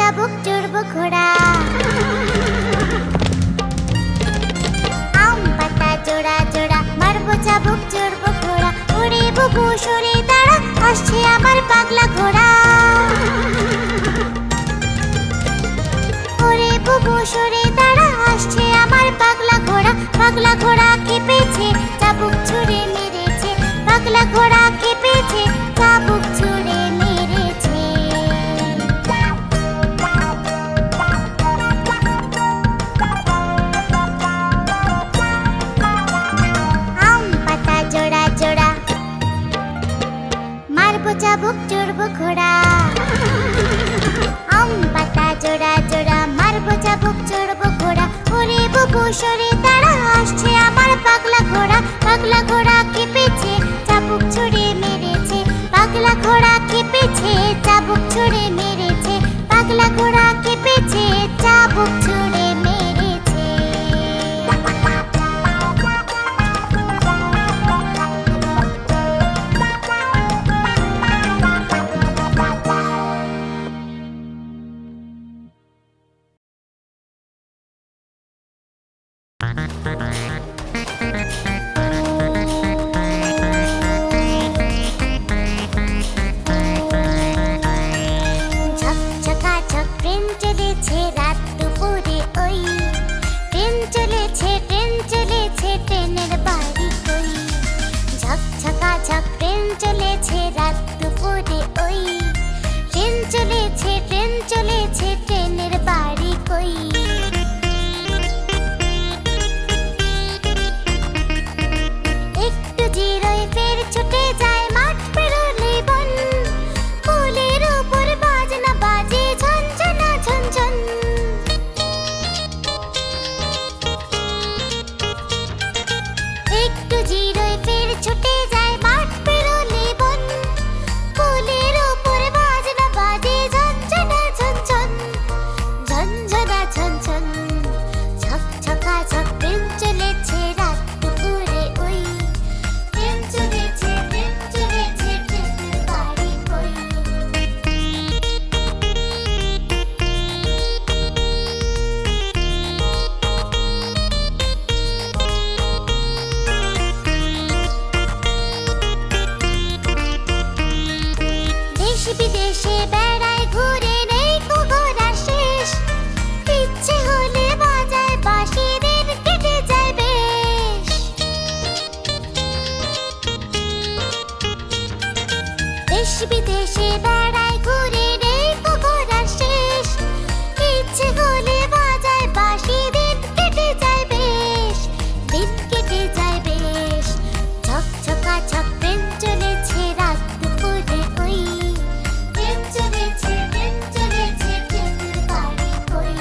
চাবুক চড়বো ঘোড়া। আম পাতা জোড়া জোড়া মারবো চাবুক চড়বো ঘোড়া। ওরে বুবু সরে দাঁড়া, আসছে আমার পাগলা ঘোড়া। ওরে বুবু সরে দাঁড়া, আসছে আমার পাগলা ঘোড়া। পাগলা ঘোড়া কেঁপেছে, চাবুক ছুঁড়ে মেরেছে। পাগলা ঘোড়া কেঁপেছে, চাবুক ছুঁড়ে মেরেছে। আম পাতা জোড়া জোড়া মারবো চাবুক চড়বো ঘোড়া। আম পাতা জোড়া জোড়া মারবো চাবুক চড়বো ঘোড়া। ওরে বুবু সরে দাঁড়া, আসছে আমার পাগলা ঘোড়া। পাগলা ঘোড়া কেঁপেছে, চাবুক ছুঁড়ে মেরেছে। পাগলা ঘোড়া কেঁপেছে, চাবুক ছুঁড়ে মেরেছে। পাগলা ঘোড়া কেঁপেছে, চাবুক ছুঁড়ে মেরেছে। ঝকঝকাঝক ট্রেন চলেছে রাত দুপুরে ওই। ট্রেন চলেছে, ট্রেন চলেছে, ট্রেনের বাড়ি কই। ঝকঝকাঝক ট্রেন চলেছে রাত দুপুরে ওই। ট্রেন চলেছে, ট্রেন চলেছে, ট্রেনের বাড়ি কই। একটু জিরোয় ফের ছুটে যায়, মাঠ পেরোলে বন। ফুলের উপর বাজনা বাজে ঝনঝনা ঝনঝন। একটু জিরোয় ফের ছুটে যায়, মাঠ পেরোলে বন। ফুলের উপর বাজনা বাজে ঝনঝনা ঝনঝন। ঝনঝনা ঝনঝন। ঝকঝকাঝক ট্রেন চলেছে রাত দুপুরে ওই। ট্রেন চলেছে, ট্রেন চলেছে, ট্রেনের বাড়ি কই। দেশ বিদেশে বেড়ায় ঘুরে, নেই কো ঘোরা শেষ। ইচ্ছে হলে বাজায় বাঁশি, দিন কেটে যায় বেশ। দেশ বিদেশে বেড়ায় ঘুরে, নেই কো ঘোরা শেষ। ইচ্ছে হলে বাজায় বাঁশি, দিন কেটে যায় বেশ। দিন কেটে যায় বেশ। ঝকঝকাঝক ট্রেন চলেছে রাত দুপুরে ওই। ট্রেন চলেছে, ট্রেন চলেছে, ট্রেনের বাড়ি কই।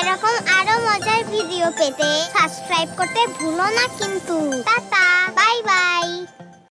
এরকম আরো মজার ভিডিও পেতে সাবস্ক্রাইব করতে ভুলো না কিন্তু। Tata, bye bye.